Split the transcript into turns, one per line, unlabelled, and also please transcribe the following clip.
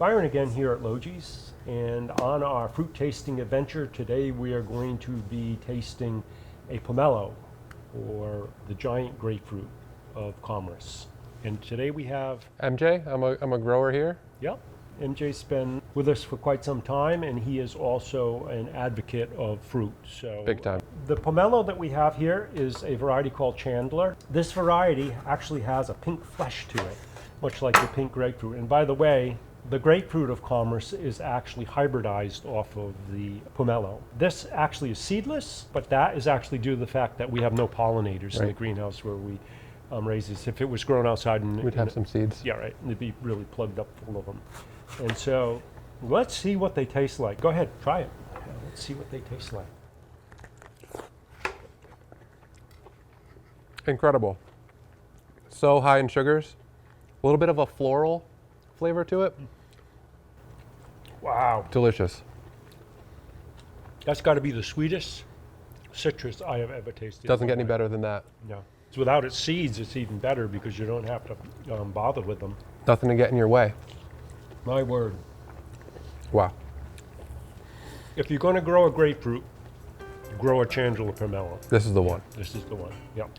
Byron again here at Logee's, and on our fruit tasting adventure today we are going to be tasting a pomelo, or the giant grapefruit of commerce. And today we have
MJ. I'm a grower here.
Yep. MJ's been with us for quite some time, and he is also an advocate of fruit. So
Big time.
The pomelo that we have here is a variety called Chandler. This variety actually has a pink flesh to it, much like the pink grapefruit. And by the way, the grapefruit of commerce is actually hybridized off of the pomelo. This actually is seedless, but that is actually due to the fact that we have no pollinators in the greenhouse where we raise this. If it was grown outside,
We'd have some seeds.
Yeah, right. It'd be really plugged up full of them. And so let's see what they taste like. Go ahead, try it. Let's see what they taste like.
Incredible. So high in sugars. A little bit of a floral flavor to it.
Wow.
Delicious.
That's got to be the sweetest citrus I have ever tasted.
Doesn't get any better than that.
No. So without its seeds, it's even better because you don't have to bother with them.
Nothing to get in your way.
My word.
Wow.
If you're going to grow a grapefruit, grow a Chandler pomelo.
This is the one.
This is the one. Yep.